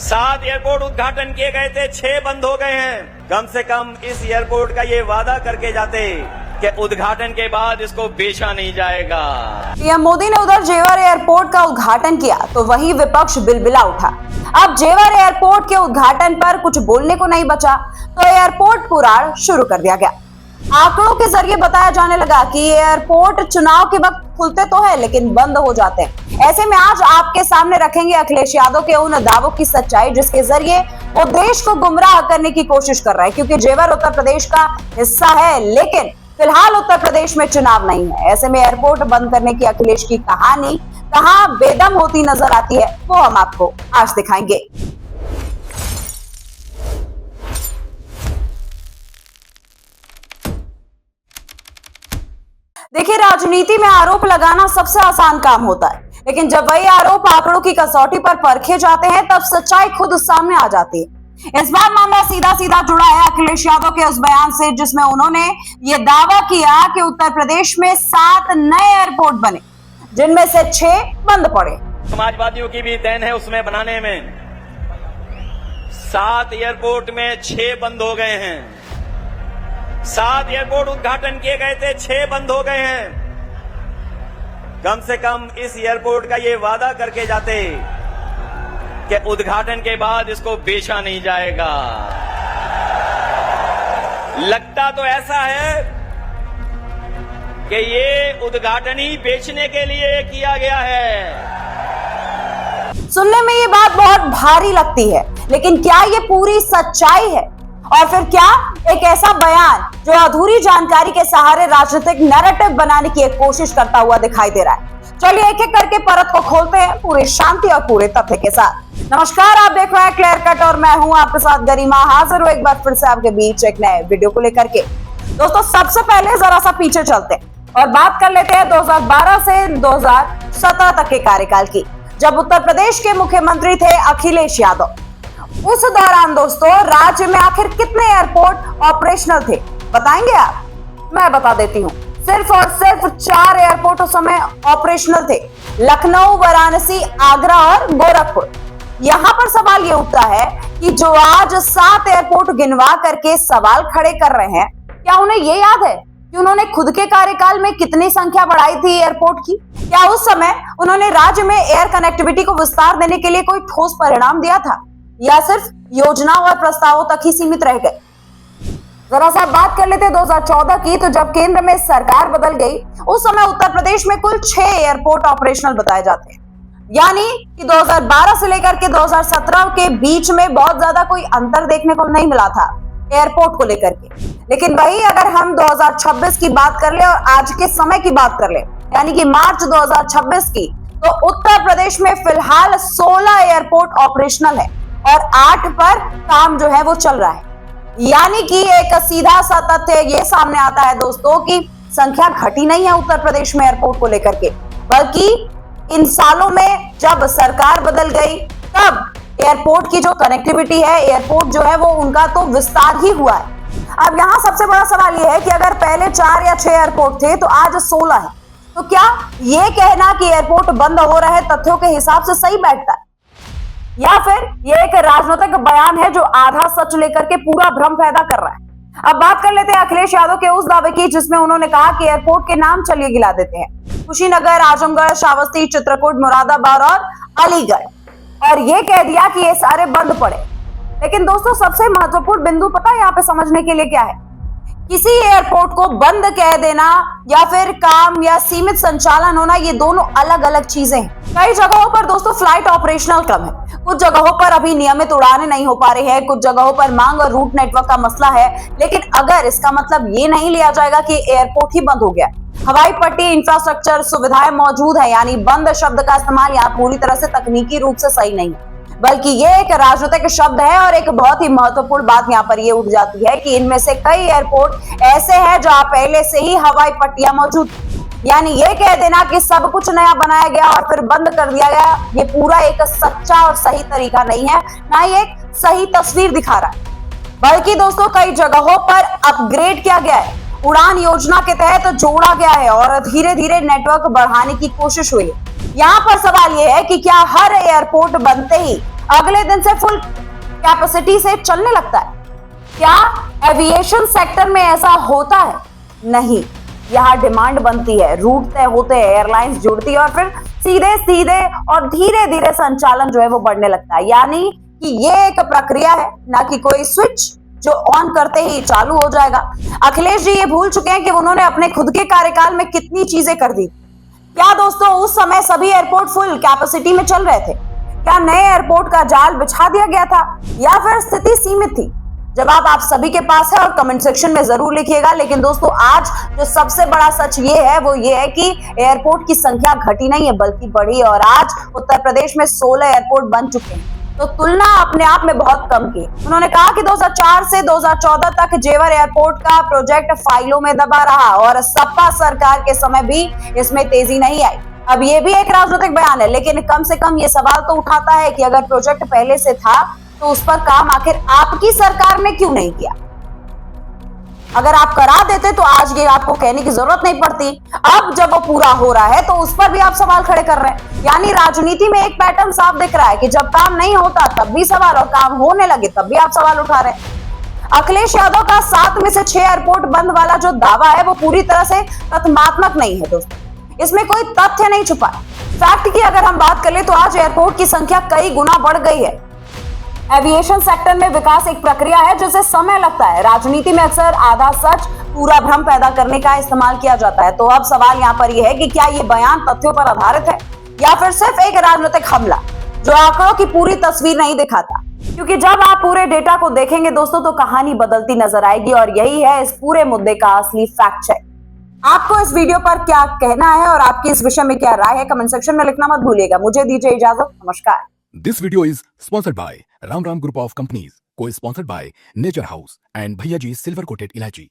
7 airport उद्घाटन किए गए थे, 6 बंद हो गए हैं। कम से कम इस एयरपोर्ट का ये वादा करके जाते कि उद्घाटन के बाद इसको बेचा नहीं जाएगा। पीएम मोदी ने उधर जेवर एयरपोर्ट का उद्घाटन किया तो वहीं विपक्ष बिलबिला उठा। अब जेवर एयरपोर्ट के उद्घाटन पर कुछ बोलने को नहीं बचा तो एयरपोर्ट पुराण शुरू कर दिया गया। आंकड़ों के जरिए बताया जाने लगा कि एयरपोर्ट चुनाव के वक्त खुलते तो है लेकिन बंद हो जाते हैं। ऐसे में आज आपके सामने रखेंगे अखिलेश यादव के उन दावों की सच्चाई जिसके जरिए वो देश को गुमराह करने की कोशिश कर रहा है, क्योंकि जेवर उत्तर प्रदेश का हिस्सा है लेकिन फिलहाल उत्तर प्रदेश में चुनाव नहीं है। ऐसे में एयरपोर्ट बंद करने की अखिलेश की कहानी कहां बेदम होती नजर आती है वो हम आपको आज दिखाएंगे। देखिए, राजनीति में आरोप लगाना सबसे आसान काम होता है, लेकिन जब वही आरोप आंकड़ों की कसौटी पर परखे जाते हैं तब सच्चाई खुद सामने आ जाती है। इस बार मामला सीधा सीधा जुड़ा है अखिलेश यादव के उस बयान से जिसमें उन्होंने ये दावा किया कि उत्तर प्रदेश में 7 नए एयरपोर्ट बने जिनमें से 6 बंद पड़े। समाजवादियों की भी देन है उसमें बनाने में। 7 एयरपोर्ट में 6 बंद हो गए हैं। 7 एयरपोर्ट उद्घाटन किए गए थे, 6 बंद हो गए हैं। कम से कम इस एयरपोर्ट का ये वादा करके जाते कि उद्घाटन के बाद इसको बेचा नहीं जाएगा। लगता तो ऐसा है कि ये उद्घाटन ही बेचने के लिए किया गया है। सुनने में ये बात बहुत भारी लगती है, लेकिन क्या ये पूरी सच्चाई है? और फिर क्या एक ऐसा बयान जो अधूरी जानकारी के सहारे राजनीतिक नैरेटिव बनाने की एक कोशिश करता हुआ दिखाई दे रहा है? चलिए एक एक करके परत को खोलते हैं पूरी शांति और पूरे तथ्य के साथ। नमस्कार, आप देख रहे हैं क्लियर कट और मैं हूं आपके साथ गरिमा, हाजिर हूं एक बार फिर से आपके बीच एक नए वीडियो को लेकर के। दोस्तों, सबसे पहले जरा सा पीछे चलते हैं और बात कर लेते हैं 2012 से 2017 तक के कार्यकाल की, जब उत्तर प्रदेश के मुख्यमंत्री थे अखिलेश यादव। उस दौरान दोस्तों राज्य में आखिर कितने एयरपोर्ट ऑपरेशनल थे बताएंगे आप? मैं बता देती हूँ, सिर्फ और सिर्फ 4 एयरपोर्ट उस समय ऑपरेशनल थे, लखनऊ, वाराणसी, आगरा और गोरखपुर। यहाँ पर सवाल ये उठता है कि जो आज 7 एयरपोर्ट गिनवा करके सवाल खड़े कर रहे हैं, क्या उन्हें ये याद है कि उन्होंने खुद के कार्यकाल में कितनी संख्या बढ़ाई थी एयरपोर्ट की? क्या उस समय उन्होंने राज्य में एयर कनेक्टिविटी को विस्तार देने के लिए कोई ठोस परिणाम दिया था या सिर्फ योजनाओं और प्रस्तावों तक ही सीमित रह गए? जरा सा बात कर लेते हैं 2014 की, तो जब केंद्र में सरकार बदल गई उस समय उत्तर प्रदेश में कुल 6 एयरपोर्ट ऑपरेशनल बताए जाते हैं। यानी कि 2012 से लेकर के 2017 के बीच में बहुत ज्यादा कोई अंतर देखने को नहीं मिला था एयरपोर्ट को लेकर के। लेकिन वही अगर हम 2026 की बात कर ले और आज के समय की बात कर ले, यानी कि मार्च 2026 की, तो उत्तर प्रदेश में फिलहाल 16 एयरपोर्ट ऑपरेशनल है और 8 पर काम जो है वो चल रहा है। यानी कि एक सीधा सा तथ्य ये सामने आता है दोस्तों कि संख्या घटी नहीं है उत्तर प्रदेश में एयरपोर्ट को लेकर के, बल्कि इन सालों में जब सरकार बदल गई तब एयरपोर्ट की जो कनेक्टिविटी है, एयरपोर्ट जो है वो उनका तो विस्तार ही हुआ है। अब यहाँ सबसे बड़ा सवाल ये है कि अगर पहले 4 या 6 एयरपोर्ट थे तो आज 16 है, तो क्या ये कहना कि एयरपोर्ट बंद हो रहे तथ्यों के हिसाब से सही बैठता है, या फिर ये एक राजनीतिक बयान है जो आधा सच लेकर के पूरा भ्रम पैदा कर रहा है? अब बात कर लेते हैं अखिलेश यादव के उस दावे की जिसमें उन्होंने कहा कि एयरपोर्ट के नाम चलिए गिला देते हैं, कुशीनगर, आजमगढ़, श्रावस्ती, चित्रकूट, मुरादाबाद और अलीगढ़, और ये कह दिया कि ये सारे बंद पड़े। लेकिन दोस्तों, सबसे महत्वपूर्ण बिंदु पता है यहाँ पे समझने के लिए क्या है? किसी एयरपोर्ट को बंद कह देना या फिर काम या सीमित संचालन होना, ये दोनों अलग अलग चीजें हैं। कई जगहों पर दोस्तों फ्लाइट ऑपरेशनल कम है, कुछ जगहों पर अभी नियमित उड़ानें नहीं हो पा रही है, कुछ जगहों पर मांग और रूट नेटवर्क का मसला है। लेकिन अगर इसका मतलब ये नहीं लिया जाएगा कि एयरपोर्ट ही बंद हो गया, हवाई पट्टी, इंफ्रास्ट्रक्चर, सुविधाएं मौजूद है, यानी बंद शब्द का इस्तेमाल यहाँ पूरी तरह से तकनीकी रूप से सही नहीं है, बल्कि ये एक राजनीतिक शब्द है। और एक बहुत ही महत्वपूर्ण बात यहाँ पर ये उठ जाती है कि इनमें से कई एयरपोर्ट ऐसे हैं जहाँ पहले से ही हवाई पट्टियां मौजूद, यानी ये कह देना कि सब कुछ नया बनाया गया और फिर बंद कर दिया गया, ये पूरा एक सच्चा और सही तरीका नहीं है, ना ही एक सही तस्वीर दिखा रहा है। बल्कि दोस्तों कई जगहों पर अपग्रेड किया गया है, उड़ान योजना के तहत जोड़ा गया है और धीरे धीरे नेटवर्क बढ़ाने की कोशिश हुई है। यहाँ पर सवाल यह है कि क्या हर एयरपोर्ट बनते ही अगले दिन से फुल कैपेसिटी से चलने लगता है। क्या एविएशन सेक्टर में ऐसा होता है? नहीं, यहाँ डिमांड बनती है, रूट तय होते हैं, एयरलाइंस जुड़ती है और फिर सीधे सीधे और धीरे धीरे संचालन जो है वो बढ़ने लगता है। यानी कि ये एक प्रक्रिया है, ना कि कोई स्विच जो ऑन करते ही चालू हो जाएगा। अखिलेश जी ये भूल चुके हैं कि उन्होंने अपने खुद के कार्यकाल में कितनी चीजें कर दी। क्या दोस्तों उस समय सभी एयरपोर्ट फुल कैपेसिटी में चल रहे थे? क्या नए एयरपोर्ट का जाल बिछा दिया गया था या फिर स्थिति सीमित थी? जवाब आप सभी के पास है और कमेंट सेक्शन में जरूर लिखिएगा। लेकिन दोस्तों आज जो सबसे बड़ा सच ये है वो ये है कि एयरपोर्ट की संख्या घटी नहीं है बल्कि बढ़ी, और आज उत्तर प्रदेश में 16 एयरपोर्ट बन चुके हैं। तो तुलना अपने आप में बहुत कम की। उन्होंने कहा कि 2004 से 2014 तक जेवर एयरपोर्ट का प्रोजेक्ट फाइलों में दबा रहा और सपा सरकार के समय भी इसमें तेजी नहीं आई। अब ये भी एक राजनीतिक बयान है, लेकिन कम से कम ये सवाल तो उठाता है कि अगर प्रोजेक्ट पहले से था तो उस पर काम आखिर आपकी सरकार ने क्यों नहीं किया? अगर आप करा देते तो आज ये आपको कहने की जरूरत नहीं पड़ती। अब जब वो पूरा हो रहा है तो उस पर भी आप सवाल खड़े कर रहे हैं। यानी राजनीति में एक पैटर्न साफ दिख रहा है कि जब काम नहीं होता तब भी सवाल, और काम होने लगे तब भी आप सवाल उठा रहे हैं। अखिलेश यादव का 7 में से 6 एयरपोर्ट बंद वाला जो दावा है वो पूरी तरह से तथ्यात्मक नहीं है दोस्तों, इसमें कोई तथ्य नहीं छुपा है। फैक्ट की अगर हम बात करें तो आज एयरपोर्ट की संख्या कई गुना बढ़ गई है। एविएशन सेक्टर में विकास एक प्रक्रिया है जिसे समय लगता है। राजनीति में अक्सर आधा सच पूरा भ्रम पैदा करने का इस्तेमाल किया जाता है। तो अब सवाल यहाँ पर यह है कि क्या ये बयान तथ्यों पर आधारित है या फिर सिर्फ एक राजनीतिक हमला जो आंकड़ों की पूरी तस्वीर नहीं दिखाता? क्योंकि जब आप पूरे डेटा को देखेंगे दोस्तों तो कहानी बदलती नजर आएगी, और यही है इस पूरे मुद्दे का असली फैक्ट चेक। आपको इस वीडियो पर क्या कहना है और आपकी इस विषय में क्या राय है, कमेंट सेक्शन में लिखना मत भूलिएगा। मुझे दीजिए इजाजत, नमस्कार। This video is sponsored by Ram Ram Group of Companies, co-sponsored by Nature House and Bhaiya Ji Silver Coated Ilachi.